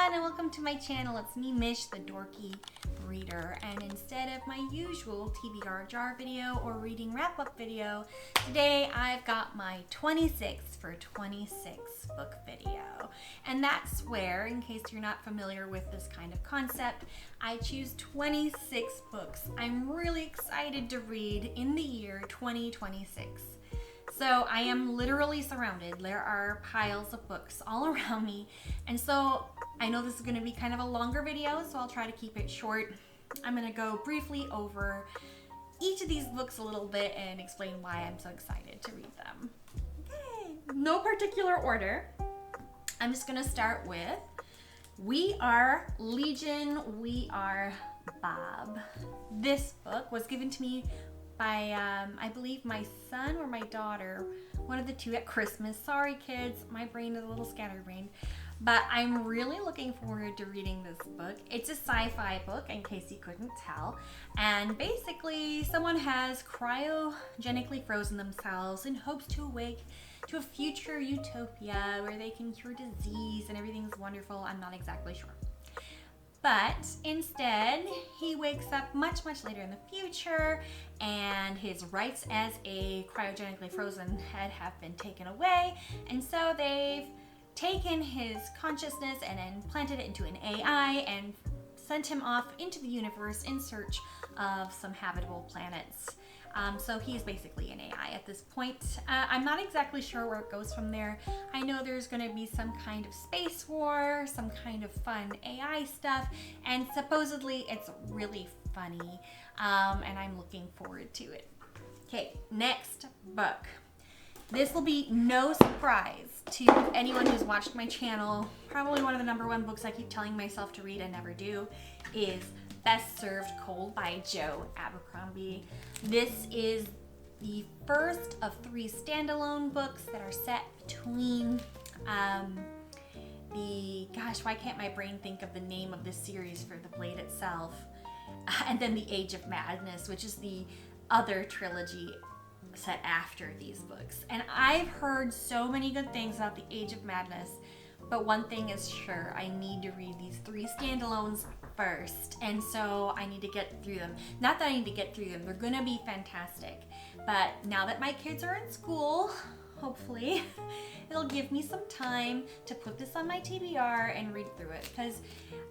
everyone, and welcome to my channel. It's me, Mish, the Dorky Reader, and instead of my usual TBR jar video or reading wrap-up video, today I've got my 26 for 26 book video. And that's where, in case you're not familiar with this kind of concept, I choose 26 books I'm really excited to read in the year 2026. So I am literally surrounded. There are piles of books all around me. And so I know this is going to be kind of a longer video, so I'll try to keep it short. I'm going to go briefly over each of these books a little bit and explain why I'm so excited to read them. Okay, no particular order. I'm just going to start with We Are Legion, We Are Bob. This book was given to me by, I believe, my son or my daughter, one of the two at Christmas. Sorry, kids, my brain is a little scatterbrained. But I'm really looking forward to reading this book. It's a sci-fi book, in case you couldn't tell. And basically, someone has cryogenically frozen themselves in hopes to awake to a future utopia where they can cure disease and everything's wonderful. I'm not exactly sure. But instead, he wakes up much, much later in the future, and his rights as a cryogenically frozen head have been taken away. And so they've taken his consciousness and implanted it into an AI and sent him off into the universe in search of some habitable planets. So he's basically an AI at this point. I'm not exactly sure where it goes from there. I know there's going to be some kind of space war, some kind of fun AI stuff, and supposedly it's really funny, and I'm looking forward to it. Okay, next book. This will be no surprise to anyone who's watched my channel. Probably one of the number one books I keep telling myself to read and never do is Best Served Cold by Joe Abercrombie. This is the first of 3 standalone books that are set between why can't my brain think of the name of this series for the Blade itself? And then The Age of Madness, which is the other trilogy set after these books. And I've heard so many good things about The Age of Madness, but one thing is sure, I need to read these 3 standalones first, and so I need to get through them. Not that I need to get through them, they're gonna be fantastic, but now that my kids are in school, hopefully it'll give me some time to put this on my TBR and read through it, because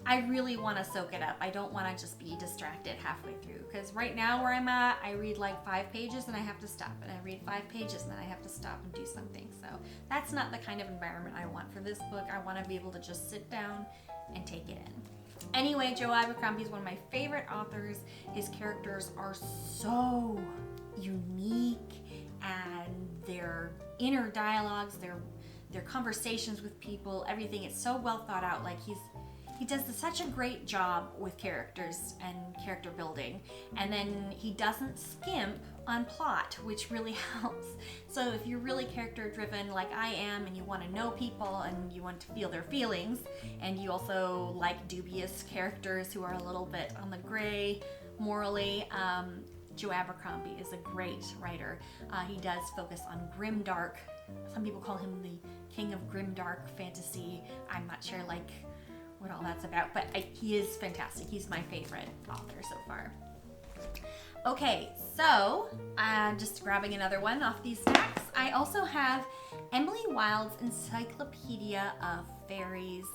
I really want to soak it up. I don't want to just be distracted halfway through, because right now where I'm at, I read like 5 pages and I have to stop, and I read 5 pages and then I have to stop and do something. So that's not the kind of environment I want for this book. I want to be able to just sit down and take it in. Anyway, Joe Abercrombie is one of my favorite authors. His characters are so unique, and their inner dialogues, their conversations with people, everything, it's so well thought out. Like he does such a great job with characters and character building, and then he doesn't skimp on plot, which really helps. So if you're really character driven like I am, and you want to know people and you want to feel their feelings, and you also like dubious characters who are a little bit on the gray morally, Joe Abercrombie is a great writer. He does focus on grimdark. Some people call him the king of grimdark fantasy. I'm not sure like what all that's about, but he is fantastic. He's my favorite author so far. Okay, so just grabbing another one off these stacks, I also have Emily Wilde's Encyclopedia of Fairies.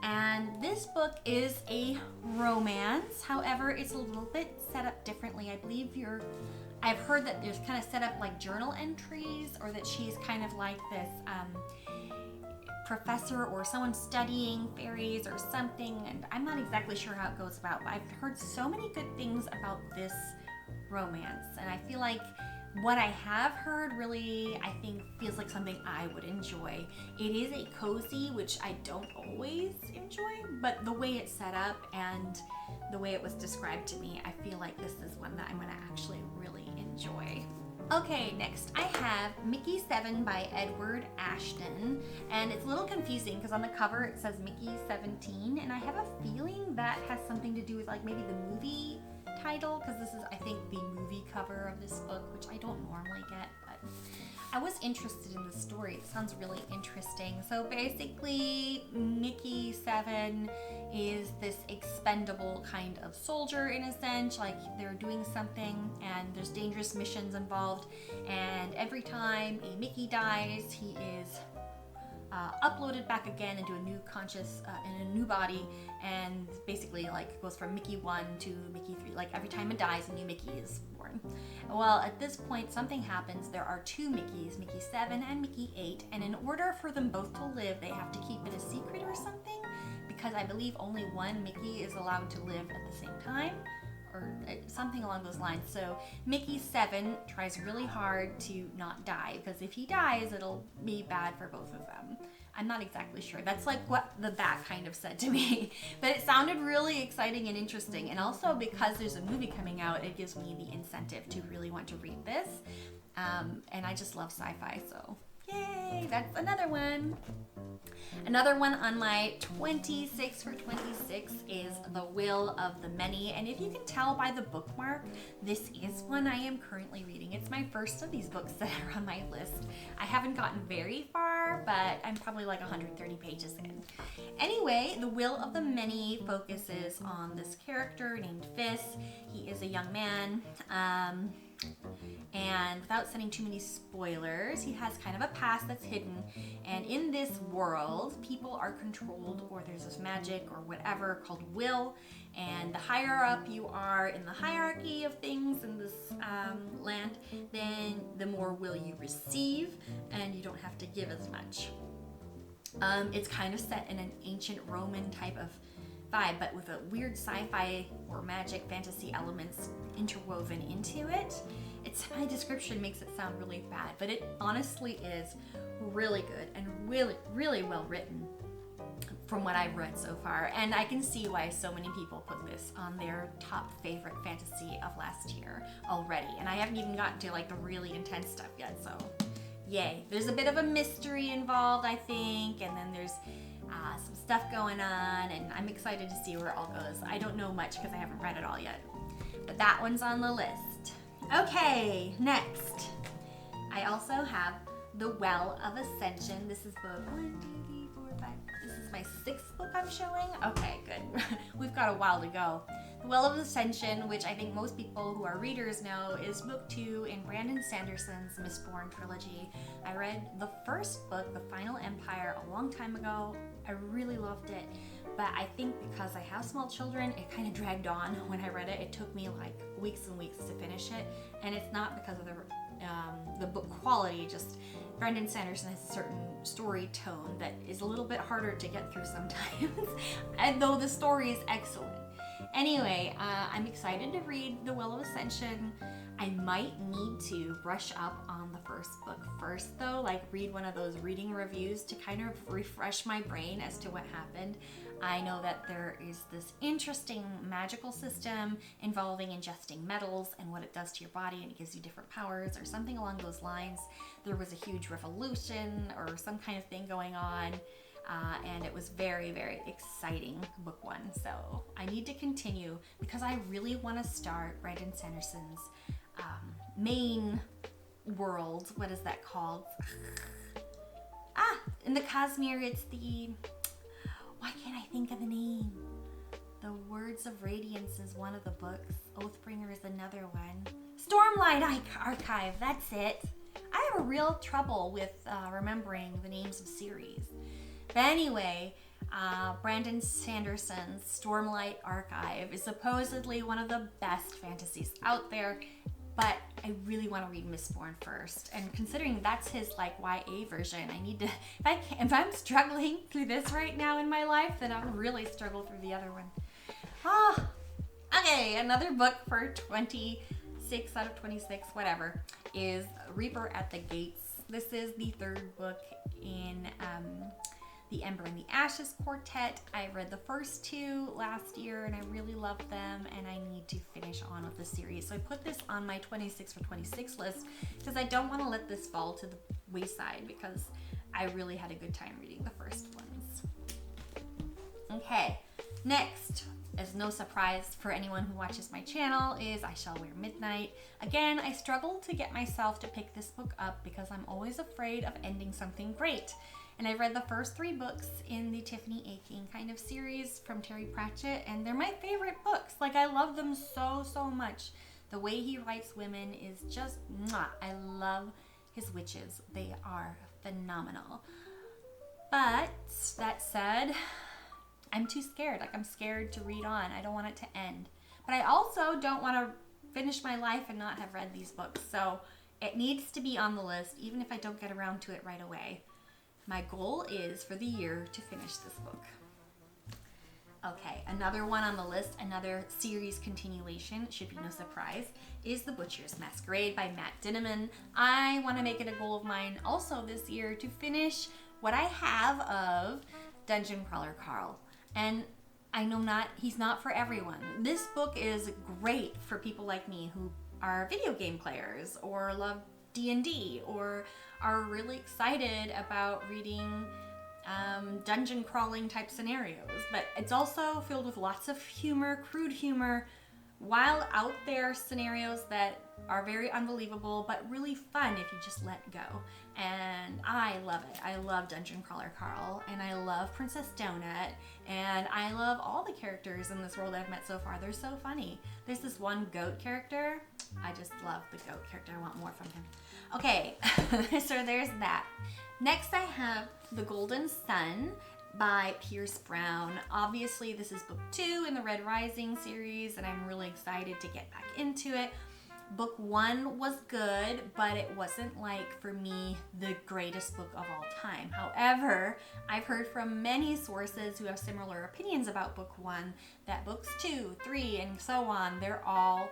And this book is a romance. However, it's a little bit set up differently. I believe I've heard that there's kind of set up like journal entries, or that she's kind of like this professor or someone studying fairies or something. And I'm not exactly sure how it goes about, but I've heard so many good things about this romance. And I feel like what I have heard really, I think, feels like something I would enjoy. It is a cozy, which I don't always enjoy, but the way it's set up and the way it was described to me, I feel like this is one that I'm going to actually really enjoy. Okay, next I have Mickey 7 by Edward Ashton, and it's a little confusing because on the cover it says Mickey 17, and I have a feeling that has something to do with like maybe the movie title, because this is, I think, the movie cover of this book, which I don't normally get, but I was interested in the story. It sounds really interesting. So basically, Mickey 7 is this expendable kind of soldier in a sense, like they're doing something and there's dangerous missions involved, and every time a Mickey dies, he is uploaded back again into a new conscious, in a new body, and basically like goes from Mickey 1 to Mickey 3. Like every time it dies, a new Mickey is born. Well, at this point, something happens. There are two Mickeys, Mickey 7 and Mickey 8, and in order for them both to live, they have to keep it a secret or something, because I believe only one Mickey is allowed to live at the same time, or something along those lines. So Mickey 7 tries really hard to not die, because if he dies, it'll be bad for both of them. I'm not exactly sure. That's like what the back kind of said to me. But it sounded really exciting and interesting. And also because there's a movie coming out, it gives me the incentive to really want to read this. And I just love sci-fi, so yay, that's another one. Another one on my 26 for 26 is The Will of the Many, and if you can tell by the bookmark, this is one I am currently reading. It's my first of these books that are on my list. I haven't gotten very far, but I'm probably like 130 pages in. Anyway, The Will of the Many focuses on this character named Fizz. He is a young man, and without sending too many spoilers, he has kind of a past that's hidden, and in this world, people are controlled, or there's this magic or whatever called will, and the higher up you are in the hierarchy of things in this land, then the more will you receive, and you don't have to give as much. It's kind of set in an ancient Roman type of vibe, but with a weird sci-fi or magic fantasy elements interwoven into it. My description makes it sound really bad, but it honestly is really good and really, really well written from what I've read so far. And I can see why so many people put this on their top favorite fantasy of last year already. And I haven't even gotten to like the really intense stuff yet, so yay. There's a bit of a mystery involved, I think, and then there's some stuff going on, and I'm excited to see where it all goes. I don't know much because I haven't read it all yet, but that one's on the list. Okay, next. I also have The Well of Ascension. This is book 1, 2, 3, 4, 5. This is my 6th book I'm showing. Okay, good. We've got a while to go. The Well of Ascension, which I think most people who are readers know, is book 2 in Brandon Sanderson's Mistborn trilogy. I read the first book, The Final Empire, a long time ago. I really loved it, but I think because I have small children, it kind of dragged on when I read it. It took me like weeks and weeks to finish it, and it's not because of the book quality, just Brandon Sanderson has a certain story tone that is a little bit harder to get through sometimes, and though the story is excellent. Anyway, I'm excited to read The Will of Ascension. I might need to brush up on the first book first though, like read one of those reading reviews to kind of refresh my brain as to what happened. I know that there is this interesting magical system involving ingesting metals and what it does to your body, and it gives you different powers or something along those lines. There was a huge revolution or some kind of thing going on. And it was very, very exciting, book 1. So I need to continue because I really want to start Brandon Sanderson's main world. What is that called? In the Cosmere, it's the... Why can't I think of the name? The Words of Radiance is one of the books. Oathbringer is another one. Stormlight Archive, that's it. I have a real trouble with remembering the names of series. But anyway, Brandon Sanderson's Stormlight Archive is supposedly one of the best fantasies out there, but I really want to read Mistborn first. And considering that's his like YA version, I need to, if I'm struggling through this right now in my life, then I'll really struggle through the other one. Okay, another book for 26 out of 26, whatever, is Reaper at the Gates. This is the 3rd book in the Ember and the Ashes quartet. I read the first 2 last year and I really loved them, and I need to finish on with the series. So I put this on my 26 for 26 list because I don't want to let this fall to the wayside because I really had a good time reading the first ones. Okay, next, as no surprise for anyone who watches my channel, is I Shall Wear Midnight. Again, I struggled to get myself to pick this book up because I'm always afraid of ending something great. And I've read the first 3 books in the Tiffany Aching kind of series from Terry Pratchett, and they're my favorite books. Like, I love them so, so much. The way he writes women is just mwah. I love his witches. They are phenomenal. But that said, I'm too scared. Like, I'm scared to read on. I don't want it to end. But I also don't want to finish my life and not have read these books. So it needs to be on the list, even if I don't get around to it right away. My goal is for the year to finish this book. Okay, another one on the list, another series continuation, should be no surprise, is The Butcher's Masquerade by Matt Dinniman. I want to make it a goal of mine also this year to finish what I have of Dungeon Crawler Carl. And I know he's not for everyone. This book is great for people like me who are video game players or love D&D or are really excited about reading dungeon crawling type scenarios, but it's also filled with lots of humor, crude humor, wild out there scenarios that are very unbelievable but really fun if you just let go. And I love it. I love Dungeon Crawler Carl, and I love Princess Donut, and I love all the characters in this world I've met so far. They're so funny. There's this one goat character. I just love the goat character. I want more from him. Okay, so there's that. Next I have The Golden Sun by Pierce Brown. Obviously this is book 2 in the Red Rising series, and I'm really excited to get back into it. Book 1 was good, but it wasn't, like, for me, the greatest book of all time. However, I've heard from many sources who have similar opinions about book 1 that books 2, 3, and so on, they're all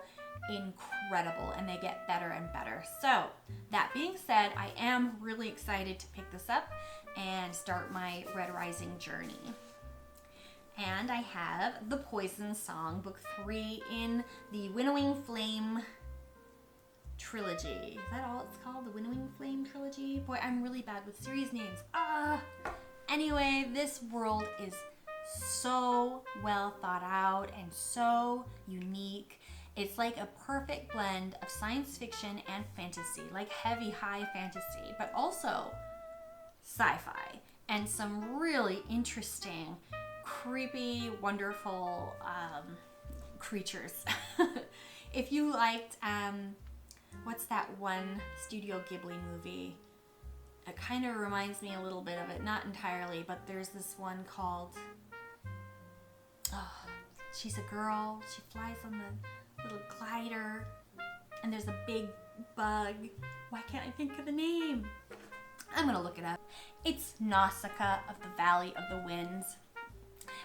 incredible and they get better and better. So that being said, I am really excited to pick this up and start my Red Rising journey. And I have The Poison Song, book 3 in the Winnowing Flame trilogy. Is that all it's called? The Winnowing Flame trilogy? Boy, I'm really bad with series names. Anyway, this world is so well thought out and so unique. It's like a perfect blend of science fiction and fantasy, like heavy high fantasy, but also sci-fi and some really interesting, creepy, wonderful creatures. If you liked, what's that one Studio Ghibli movie? It kind of reminds me a little bit of it, not entirely, but there's this one called, she's a girl, she flies on the little glider, and there's a big bug. Why can't I think of the name? I'm gonna look it up. It's Nausicaa of the Valley of the Winds.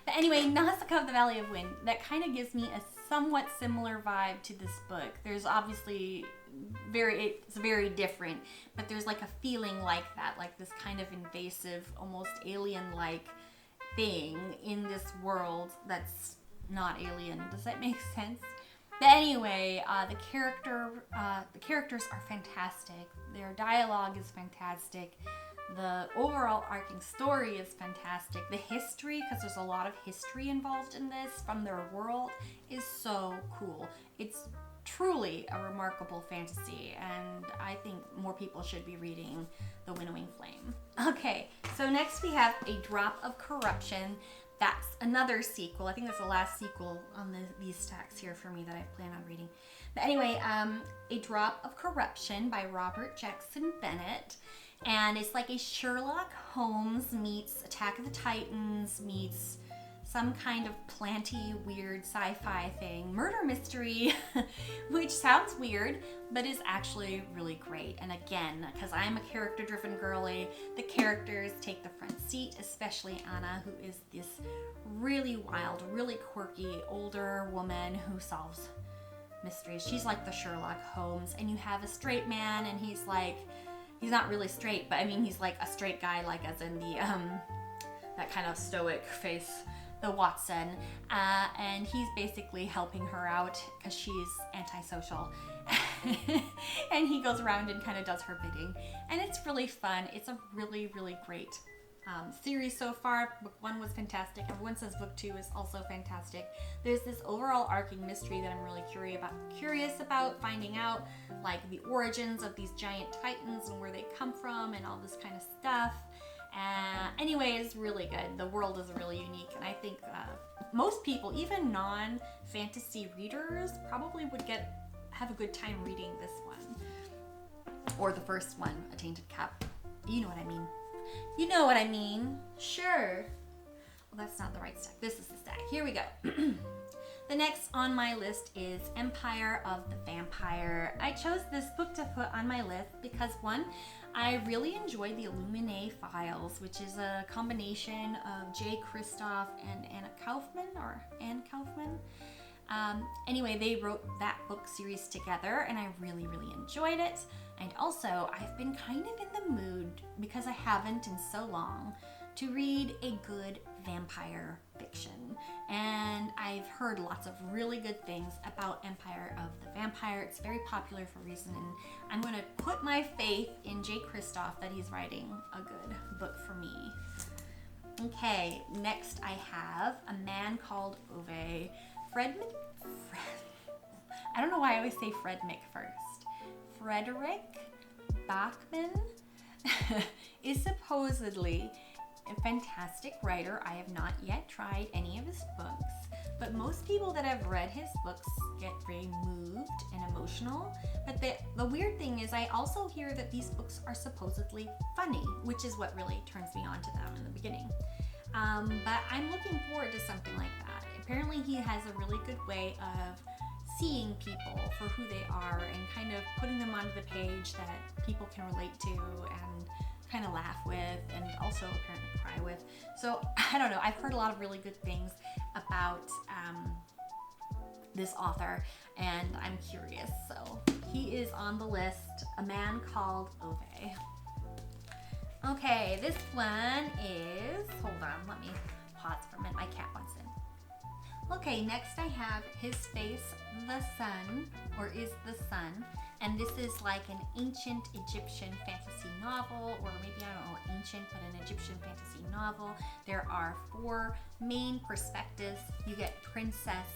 But anyway, Nausicaa of the Valley of Wind, that kind of gives me a somewhat similar vibe to this book. There's obviously it's very different, but there's like a feeling like that, like this kind of invasive, almost alien-like thing in this world that's not alien. Does that make sense? But anyway, the characters are fantastic. Their dialogue is fantastic. The overall arcing story is fantastic. The history, because there's a lot of history involved in this from their world, is so cool. It's truly a remarkable fantasy, and I think more people should be reading The Winnowing Flame. Okay, so next we have A Drop of Corruption. That's another sequel. I think that's the last sequel on these stacks here for me that I plan on reading. But anyway, A Drop of Corruption by Robert Jackson Bennett. And it's like a Sherlock Holmes meets Attack of the Titans meets some kind of planty, weird sci-fi thing. Murder mystery, which sounds weird, but is actually really great. And again, because I'm a character-driven girly, the characters take the front seat, especially Anna, who is this really wild, really quirky, older woman who solves mysteries. She's like the Sherlock Holmes. And you have a straight man, and he's not really straight, but I mean, he's like a straight guy, like as in the, that kind of stoic face, the Watson, and he's basically helping her out because she's antisocial. And he goes around and kind of does her bidding, and it's really fun. It's a really, really great series so far. Book 1 was fantastic. Everyone says book 2 is also fantastic. There's this overall arcing mystery that I'm really curious about finding out, like the origins of these giant titans and where they come from and all this kind of stuff. Anyways, really good. The world is really unique, and I think most people, even non-fantasy readers, probably would have a good time reading this one. Or the first one, A Tainted Cup. You know what I mean. You know what I mean. Sure. Well, that's not the right stack. This is the stack. Here we go. The next on my list is Empire of the Vampire. I chose this book to put on my list because, one, I really enjoyed the Illuminae Files, which is a combination of Jay Kristoff and Anne Kaufman. Anyway, they wrote that book series together, and I really, really enjoyed it. And also, I've been kind of in the mood, because I haven't in so long, to read a good vampire fiction. And I've heard lots of really good things about Empire of the Vampire. It's very popular for a reason, and I'm going to put my faith in Jay Kristoff that he's writing a good book for me. Okay, next I have A Man Called Ove. I don't know why I always say Fredmick first. Frederick Bachman is supposedly a fantastic writer. I have not yet tried any of his books, but most people that have read his books get very moved and emotional. But the weird thing is, I also hear that these books are supposedly funny, which is what really turns me on to them in the beginning. But I'm looking forward to something like that. Apparently he has a really good way of seeing people for who they are and kind of putting them onto the page that people can relate to and kind of laugh with and also apparently cry with. So I don't know, I've heard a lot of really good things about this author, and I'm curious. So he is on the list, A Man Called Ove. Okay, this one is, hold on, let me pause for a minute, my cat wants in. Okay, next I have His Face, the Sun, or Is the Sun, and this is like an ancient Egyptian fantasy novel, or maybe, I don't know, ancient, but an Egyptian fantasy novel. There are 4 main perspectives. You get Princess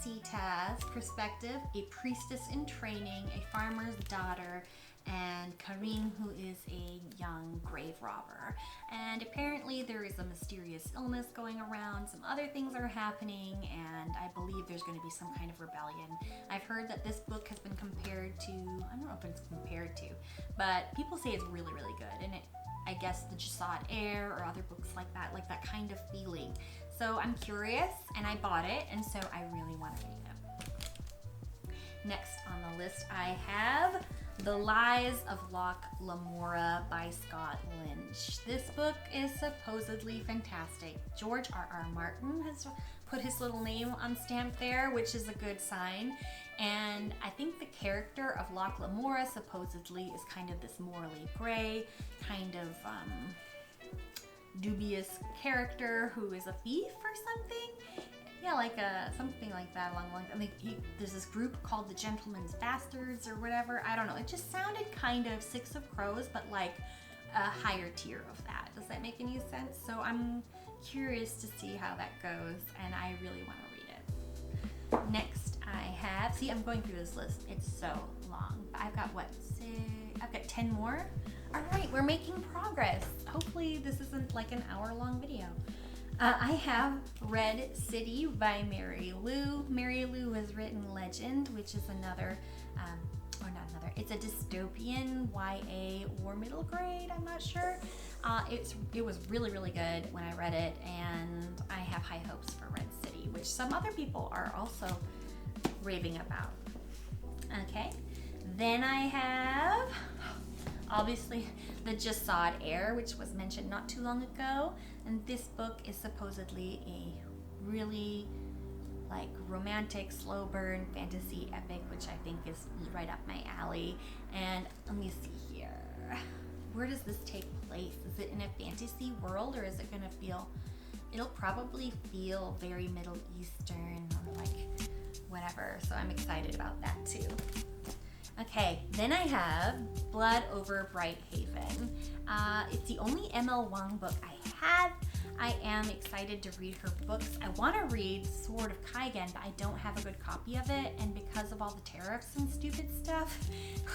Sita's perspective, a priestess in training, a farmer's daughter, and Karim, who is a young grave robber. And apparently there is a mysterious illness going around, some other things are happening, and I believe there's going to be some kind of rebellion. I've heard that this book has been compared to, I don't know if it's compared to, but people say it's really, really good, and I guess the Jasad Air or other books like that kind of feeling. So I'm curious, and I bought it, and so I really want to read it. Next on the list I have The Lies of Loch Lamora by Scott Lynch. This book is supposedly fantastic. George R.R. Martin has put his little name on stamp there, which is a good sign. And I think the character of Loch Lamora supposedly is kind of this morally gray, kind of dubious character who is a thief or something. Yeah, like something like that along the lines. I mean, there's this group called the Gentleman's Bastards or whatever. I don't know. It just sounded kind of Six of Crows, but like a higher tier of that. Does that make any sense? So I'm curious to see how that goes, and I really want to read it. Next, I have. See, I'm going through this list. It's so long. I've got what? I've got 10 more. All right, we're making progress. Hopefully, this isn't like an hour-long video. I have Red City by Mary Lou. Mary Lou has written Legend, which is it's a dystopian YA or middle grade, I'm not sure. It was really, really good when I read it, and I have high hopes for Red City, which some other people are also raving about. Okay, then I have, obviously, The Jasad Air, which was mentioned not too long ago. And this book is supposedly a really like romantic, slow burn fantasy epic, which I think is right up my alley. And let me see here. Where does this take place? Is it in a fantasy world, or is it gonna feel, it'll probably feel very Middle Eastern or like whatever. So I'm excited about that too. Okay, then I have Blood Over Bright Haven. It's the only ML Wang book I have. I am excited to read her books. I want to read Sword of Kaigen, but I don't have a good copy of it, and because of all the tariffs and stupid stuff,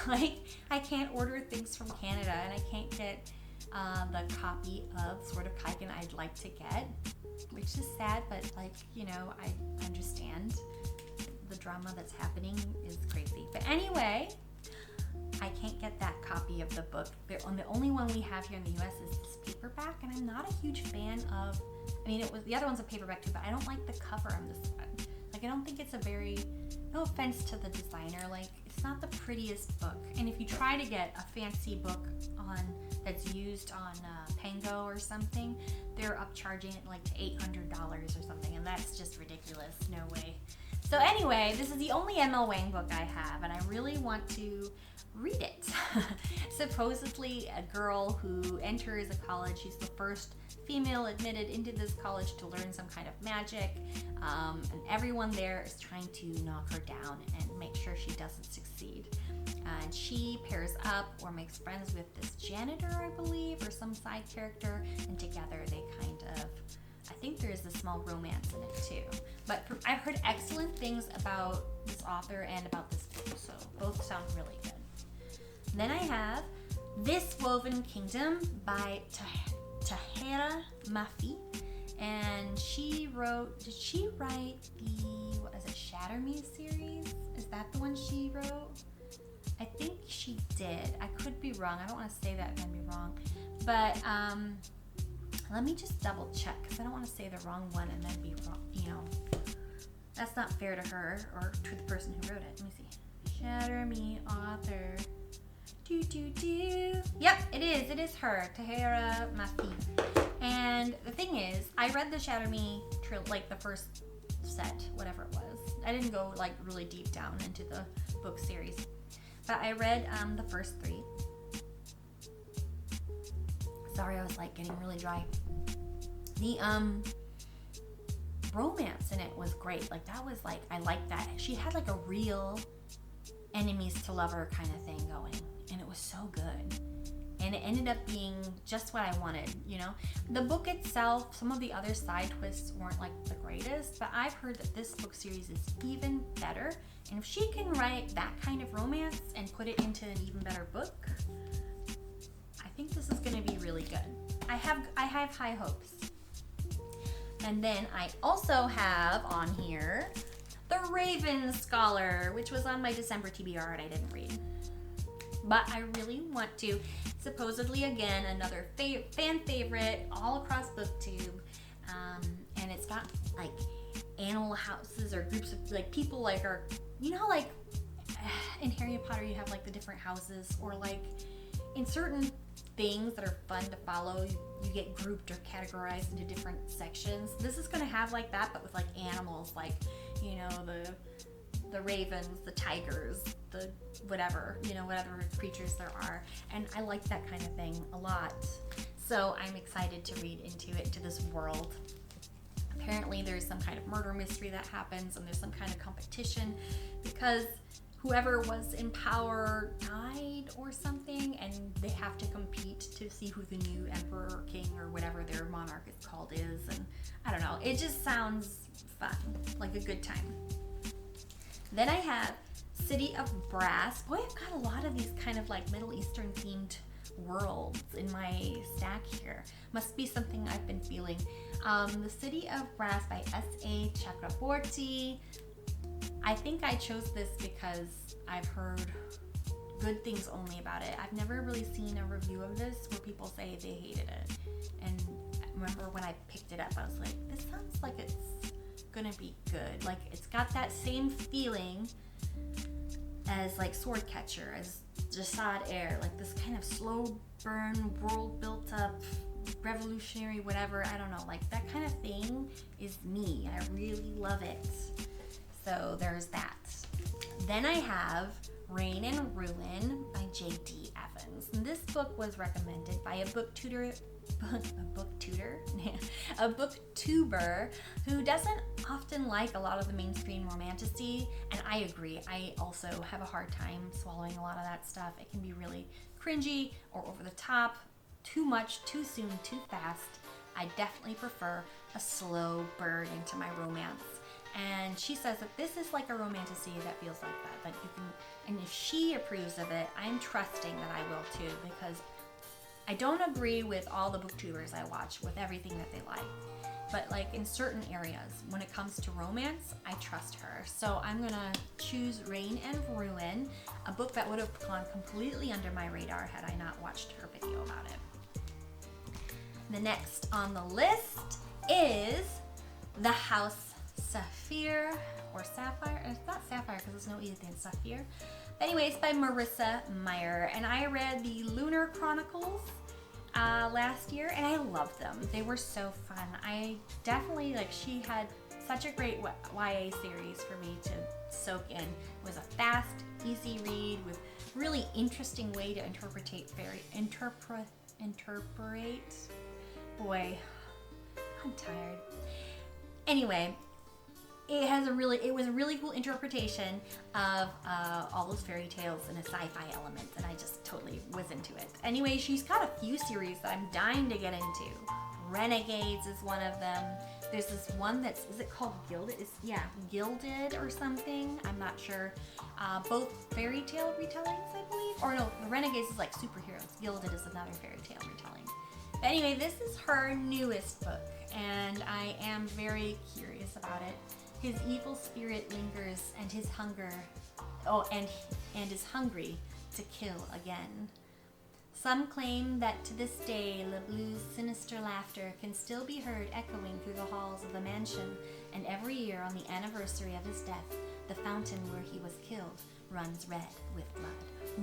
like, I can't order things from Canada, and I can't get the copy of Sword of Kaigen I'd like to get, which is sad, but, like, you know, I understand the drama that's happening is crazy. But anyway, I can't get that copy of the book. The only one we have here in the US is this paperback, and I'm not a huge fan of, I mean, the other one's a paperback too, but I don't like the cover on this one. Like, I don't think it's a very, no offense to the designer, like, it's not the prettiest book. And if you try to get a fancy book that's used on Pango or something, they're upcharging it like to $800 or something, and that's just ridiculous. No way. So anyway, this is the only ML Wang book I have, and I really want to read it. Supposedly a girl who enters a college, she's the first female admitted into this college to learn some kind of magic, and everyone there is trying to knock her down and make sure she doesn't succeed. And she pairs up or makes friends with this janitor, I believe, or some side character, and together they kind of, I think there is a small romance in it too. But I've heard excellent things about this author and about this book, so both sound really good. Then I have This Woven Kingdom by Tahera Mafi, and she wrote, did she write the, what is it, Shatter Me series? Is that the one she wrote? I think she did. I could be wrong. I don't want to say that and be wrong. But let me just double check, because I don't want to say the wrong one and then be wrong. You know, that's not fair to her or to the person who wrote it. Let me see. Shatter Me author. Yep, it is. It is her, Tahera Mafi. And the thing is, I read the Shatter Me like the first set, whatever it was. I didn't go like really deep down into the book series, but I read the first 3. Sorry, I was like getting really dry. The romance in it was great. Like, that was like, I liked that. She had like a real enemies to lover kind of thing going, and it was so good. And it ended up being just what I wanted, you know? The book itself, some of the other side twists weren't like the greatest, but I've heard that this book series is even better. And if she can write that kind of romance and put it into an even better book, I think this is gonna be really good. I have high hopes. And then I also have on here The Raven Scholar, which was on my December TBR and I didn't read. But I really want to. Supposedly, again, another fan favorite all across BookTube. And it's got like animal houses or groups of like people like are, you know, like in Harry Potter you have like the different houses, or like in certain things that are fun to follow, you get grouped or categorized into different sections. This is going to have like that, but with like animals, like, you know, the ravens, the tigers, the whatever, you know, whatever creatures there are. And I like that kind of thing a lot. So I'm excited to read into it, to this world. Apparently there's some kind of murder mystery that happens, and there's some kind of competition because whoever was in power died or something, and they have to compete to see who the new emperor or king or whatever their monarch is called is. And I don't know, it just sounds fun, like a good time. Then I have City of Brass. Boy, I've got a lot of these kind of like Middle Eastern themed worlds in my stack here. Must be something I've been feeling. The City of Brass by S.A. Chakraborty. I think I chose this because I've heard good things only about it. I've never really seen a review of this where people say they hated it. And I remember when I picked it up, I was like, this sounds like it's gonna be good. Like, it's got that same feeling as like Swordcatcher, as Jasad Air, like this kind of slow burn, world built up, revolutionary, whatever, I don't know, like that kind of thing is me. I really love it. So there's that. Then I have Reign and Ruin by J.D. Evans. And this book was recommended by a book tutor a booktuber who doesn't often like a lot of the mainstream romantasy, and I agree. I also have a hard time swallowing a lot of that stuff. It can be really cringy or over the top, too much, too soon, too fast. I definitely prefer a slow burn into my romance. And she says that this is like a romantasy that feels like that you can, and if she approves of it, I'm trusting that I will too, because I don't agree with all the booktubers I watch with everything that they like. But like in certain areas, when it comes to romance, I trust her. So I'm gonna choose Rain and Ruin, a book that would have gone completely under my radar had I not watched her video about it. The next on the list is The House Sapphire, or Sapphire. It's not Sapphire because there's no E at the end, Sapphire. But anyway, it's by Marissa Meyer, and I read the Lunar Chronicles last year, and I loved them. They were so fun. I definitely, she had such a great YA series for me to soak in. It was a fast, easy read with really interesting way to interpret. Boy, I'm tired. Anyway, it was a really cool interpretation of all those fairy tales and a sci-fi element, and I just totally was into it. Anyway, she's got a few series that I'm dying to get into. Renegades is one of them. There's this one is it called Gilded? Gilded or something. I'm not sure. Both fairy tale retellings, I believe. Or no, the Renegades is like superheroes. Gilded is another fairy tale retelling. But anyway, this is her newest book, and I am very curious about it. His evil spirit lingers, and his is hungry to kill again. Some claim that to this day, LeBlu's sinister laughter can still be heard echoing through the halls of the mansion, and every year on the anniversary of his death, the fountain where he was killed runs red with blood.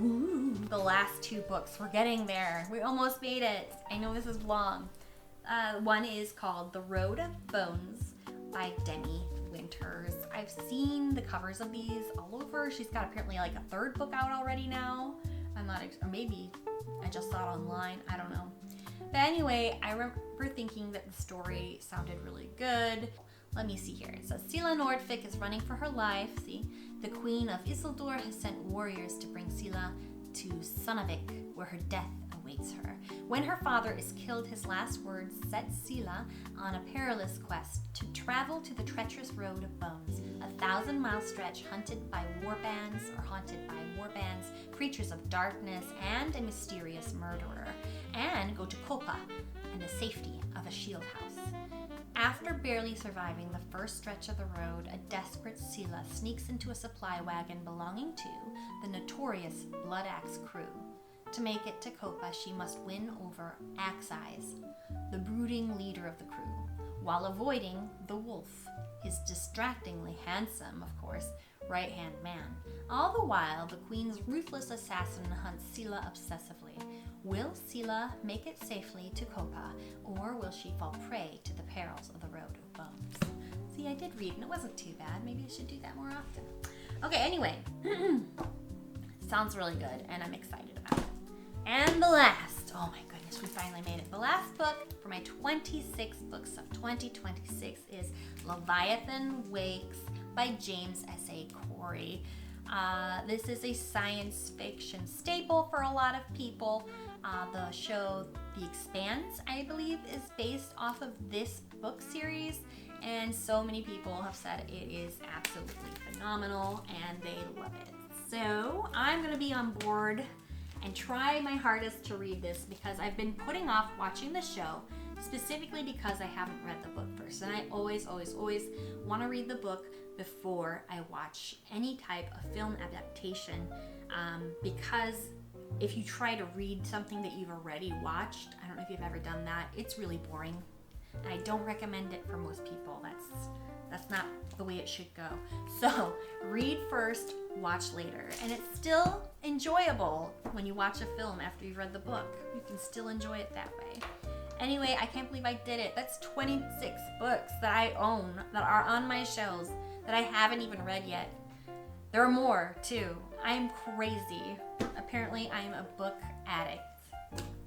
Ooh, the last two books, we're getting there. We almost made it. I know this is long. One is called The Road of Bones by Demi Winters. I've seen the covers of these all over. She's got apparently like a third book out already now. Or maybe I just saw it online. I don't know. But anyway, I remember thinking that the story sounded really good. Let me see here. It says Sela Nordvik is running for her life. See, the Queen of Isildur has sent warriors to bring Sela to Sunnavik, where her death awaits her. When her father is killed, his last words set Sela on a perilous quest to travel to the treacherous Road of Bones, a 1,000-mile stretch haunted by war bands, creatures of darkness, and a mysterious murderer, and go to Kopa and the safety of a shield house. After barely surviving the first stretch of the road, a desperate Sela sneaks into a supply wagon belonging to the notorious Blood Axe crew. To make it to Kopa, she must win over Axe Eyes, the brooding leader of the crew, while avoiding the wolf, his distractingly handsome, of course, right-hand man. All the while, the Queen's ruthless assassin hunts Sela obsessively. Will Sela make it safely to Kopa, or will she fall prey to the perils of the Road of Bones? See, I did read, and it wasn't too bad. Maybe I should do that more often. Okay, anyway. Sounds really good, and I'm excited about it. And the last, oh my goodness, we finally made it. The last book for my 26 books of 2026 is Leviathan Wakes by James S.A. Corey. This is a science fiction staple for a lot of people. The show The Expanse, I believe, is based off of this book series, and so many people have said it is absolutely phenomenal and they love it. So I'm going to be on board and try my hardest to read this, because I've been putting off watching the show specifically because I haven't read the book first. And I always want to read the book before I watch any type of film adaptation, because if you try to read something that you've already watched, I don't know if you've ever done that, it's really boring. And I don't recommend it for most people. That's not the way it should go. So read first, watch later. And it's still enjoyable when you watch a film after you've read the book. You can still enjoy it that way. Anyway, I can't believe I did it. That's 26 books that I own that are on my shelves that I haven't even read yet. There are more too. I am crazy. Apparently, I am a book addict.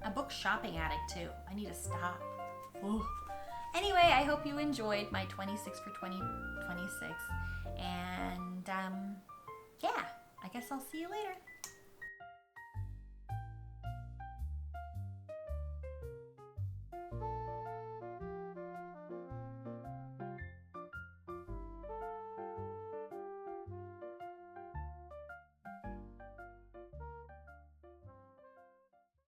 a book shopping addict too. I need to stop. Ooh. Anyway, I hope you enjoyed my 26 for 2026. And yeah, I guess I'll see you later.